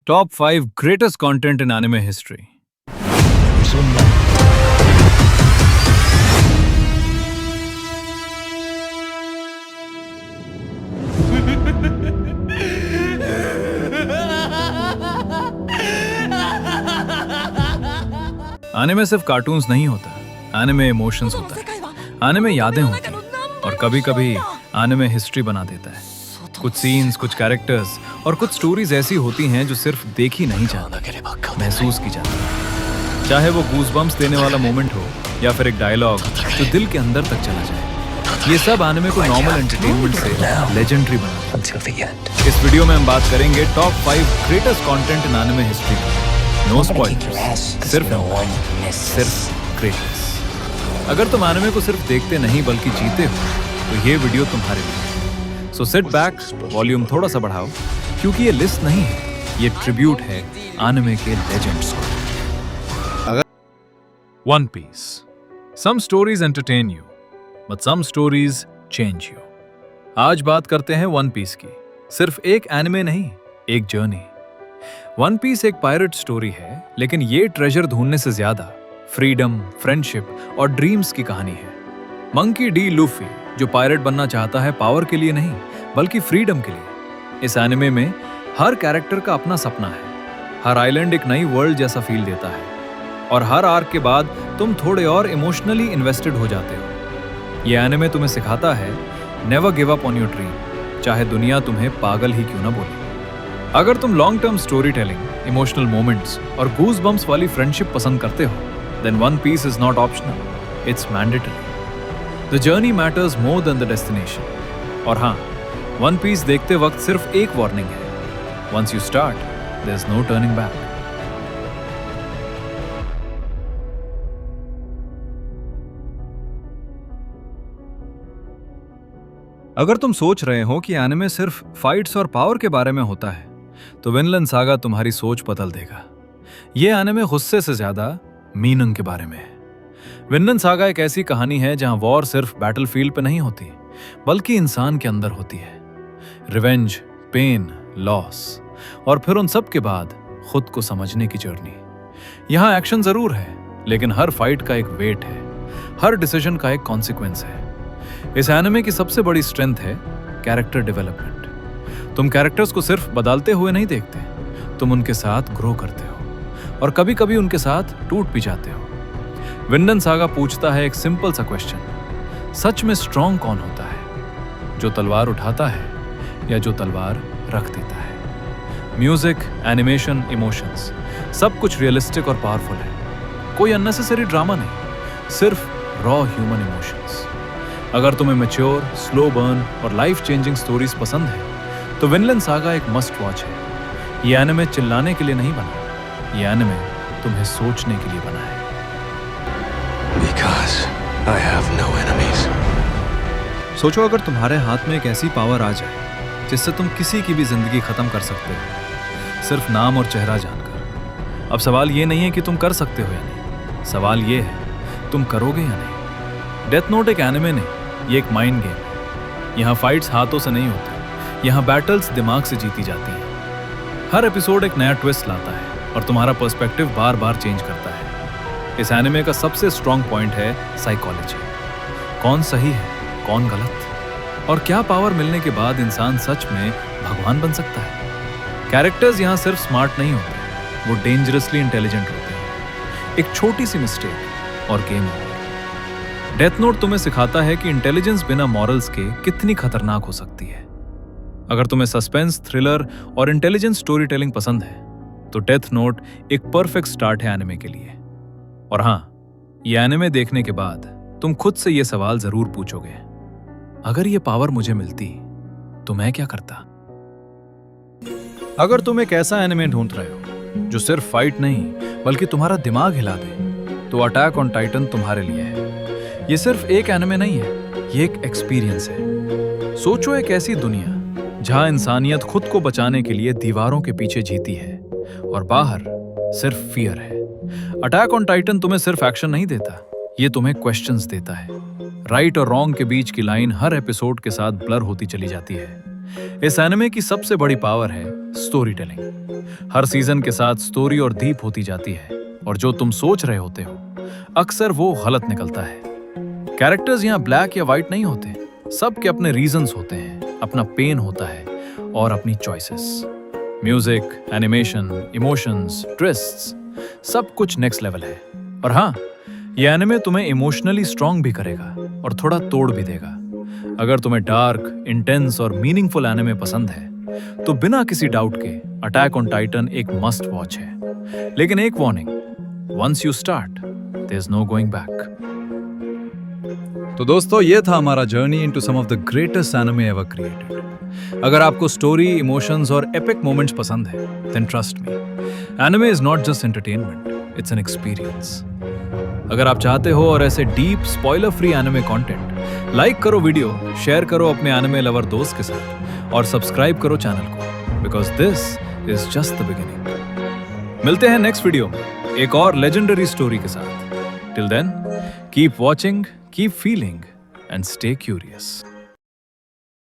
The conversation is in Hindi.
Top 5 greatest content in anime history. Anime सिर्फ कार्टून्स नहीं होता, एनिमे इमोशंस होता है, एनिमे यादें होती हैं और कभी-कभी एनिमे हिस्ट्री बना देता है। कुछ सीन्स, कुछ कैरेक्टर्स और कुछ स्टोरीज ऐसी होती हैं जो सिर्फ देखी नहीं जाती, महसूस की जाती है। चाहे वो गूज़बम्प्स देने वाला मोमेंट हो या फिर एक डायलॉग जो दिल के अंदर तक चला जाए, ये सब एनिमे को नॉर्मल एंटरटेनमेंट से लेजेंडरी बनाता है। इस वीडियो में हम बात करेंगे top 5 greatest content in anime history. No spoilers, सिर्फ ग्रेटनेस। अगर तुम एनिमे को सिर्फ देखते नहीं बल्कि जीते हो तो ये वीडियो तुम्हारे लिए। सो सिट बैक, वॉल्यूम थोड़ा सा बढ़ाओ, क्योंकि ये लिस्ट नहीं है, ये ट्रिब्यूट है एनिमे के लेजेंड्स को। One Piece. Some stories entertain you, but some stories change you. आज बात करते हैं वन पीस की। सिर्फ एक एनिमे नहीं, एक जर्नी। वन पीस एक पायरेट स्टोरी है, लेकिन ये ट्रेजर ढूंढने से ज्यादा फ्रीडम, फ्रेंडशिप और ड्रीम्स की कहानी है। मंकी डी लूफी जो पायरेट बनना चाहता है पावर के लिए नहीं बल्कि फ्रीडम के लिए। इस एनिमे में हर कैरेक्टर का अपना सपना है। हर आइलैंड एक नई वर्ल्ड जैसा फील देता है और हर आर्क के बाद तुम थोड़े और इमोशनली इन्वेस्टेड हो जाते हो। ये एनिमे तुम्हें सिखाता है never give up on your dream, चाहे दुनिया तुम्हें पागल ही क्यों ना बोले। अगर तुम long term story telling, emotional moments और गूज़बम्प्स वाली फ्रेंडशिप पसंद करते हो, then One Piece is not optional, it's mandatory. The journey matters more than the destination. और हाँ, वन पीस देखते वक्त सिर्फ एक वार्निंग है, once you start there is no turning back. अगर तुम सोच रहे हो कि एनिमे सिर्फ फाइट्स और पावर के बारे में होता है, तो विनलैंड सागा तुम्हारी सोच बदल देगा। ये एनिमे गुस्से से ज्यादा मीनिंग के बारे में है। विनलैंड सागा एक ऐसी कहानी है जहां वॉर सिर्फ बैटलफील्ड पे नहीं होती, बल्कि इंसान के अंदर होती है। रिवेंज, पेन, लॉस और फिर उन सब के बाद खुद को समझने की जर्नी। यहां एक्शन जरूर है, लेकिन हर फाइट का एक वेट है, हर डिसीजन का एक कॉन्सिक्वेंस है। इस एनिमे की सबसे बड़ी स्ट्रेंथ है कैरेक्टर डेवलपमेंट। तुम कैरेक्टर्स को सिर्फ बदलते हुए नहीं देखते, तुम उनके साथ ग्रो करते हो और कभी कभी उनके साथ टूट भी जाते हो। विनलैंड सागा पूछता है एक सिंपल सा क्वेश्चन, सच में स्ट्रॉन्ग कौन होता है, जो तलवार उठाता है या जो तलवार रख देता है। म्यूजिक, एनिमेशन, इमोशंस सब कुछ रियलिस्टिक और पावरफुल है। कोई अननेसेसरी ड्रामा नहीं, सिर्फ रॉ ह्यूमन इमोशंस। अगर तुम्हें मैच्योर, स्लो बर्न और लाइफ चेंजिंग स्टोरीज पसंद है तो विनलैंड सागा एक मस्ट वॉच है। ये एनिमे चिल्लाने के लिए नहीं बना, ये एनिमे तुम्हें सोचने के लिए बना है। Because I have no enemies. सोचो अगर तुम्हारे हाथ में एक ऐसी पावर आ जाए जिससे तुम किसी की भी जिंदगी खत्म कर सकते हो, सिर्फ नाम और चेहरा जानकर। अब सवाल ये नहीं है कि तुम कर सकते हो या नहीं, सवाल ये है तुम करोगे या नहीं। डेथ नोट एक एनिमे नहीं, ये एक माइंड गेम है। यहाँ फाइट्स हाथों से नहीं होती, यहाँ बैटल्स दिमाग से जीती जाती हैं। हर एपिसोड एक नया ट्विस्ट लाता है और तुम्हारा पर्सपेक्टिव बार बार चेंज करता है। इस एनिमे का सबसे स्ट्रॉन्ग पॉइंट है साइकोलॉजी। कौन सही है, कौन गलत, और क्या पावर मिलने के बाद इंसान सच में भगवान बन सकता है। कैरेक्टर्स यहाँ सिर्फ स्मार्ट नहीं होते, वो डेंजरसली इंटेलिजेंट होते हैं। एक छोटी सी मिस्टेक और गेम ओवर। डेथ नोट तुम्हें सिखाता है कि इंटेलिजेंस बिना मॉरल्स के कितनी खतरनाक हो सकती है। अगर तुम्हें सस्पेंस, थ्रिलर और इंटेलिजेंट स्टोरी टेलिंग पसंद है तो डेथ नोट एक परफेक्ट स्टार्ट है एनिमे के लिए। और हाँ, ये एनिमे देखने के बाद तुम खुद से ये सवाल जरूर पूछोगे, अगर ये पावर मुझे मिलती तो मैं क्या करता। अगर तुम एक ऐसा एनिमे ढूंढ रहे हो जो सिर्फ फाइट नहीं बल्कि तुम्हारा दिमाग हिला दे, तो अटैक ऑन टाइटन तुम्हारे लिए है। ये सिर्फ एक एनिमे नहीं है, ये एक एक्सपीरियंस है। सोचो एक ऐसी दुनिया जहां इंसानियत खुद को बचाने के लिए दीवारों के पीछे जीती है और बाहर सिर्फ फियर है। अटैक ऑन टाइटन तुम्हें सिर्फ एक्शन नहीं देता, ये तुम्हें क्वेश्चंस देता है। राइट और रॉन्ग के बीच की लाइन हर एपिसोड के साथ ब्लर होती चली जाती है। इस एनिमे की सबसे बड़ी पावर है स्टोरी टेलिंग। हर सीजन के साथ स्टोरी और डीप होती जाती है, और जो तुम सोच रहे होते हो अक्सर वो गलत निकलता है। कैरेक्टर्स यहाँ ब्लैक या व्हाइट नहीं होते, सबके अपने रीजंस होते हैं, अपना पेन होता है और अपनी choices. Music, animation, emotions, twists, सब कुछ नेक्स्ट लेवल है। और हाँ, ये एनिमे तुम्हें इमोशनली स्ट्रांग भी करेगा और थोड़ा तोड़ भी देगा। अगर तुम्हें डार्क, इंटेंस और मीनिंगफुल एनिमे पसंद है तो बिना किसी डाउट के अटैक ऑन टाइटन एक मस्ट वॉच है। लेकिन एक warning, once you start there is no going back. तो दोस्तों, ये था हमारा journey into some of the greatest anime ever created. अगर आपको स्टोरी, इमोशंस और एपिक मोमेंट्स पसंद है, then trust me, anime is not just entertainment, it's an experience. अगर आप चाहते हो और ऐसे deep spoiler free anime content, like करो वीडियो, शेयर करो अपने एनिमे लवर दोस्त के साथ और सब्सक्राइब करो चैनल को, because this is just the beginning. मिलते हैं नेक्स्ट वीडियो में एक और लेजेंडरी स्टोरी के साथ। Till then, keep watching, keep feeling and stay curious.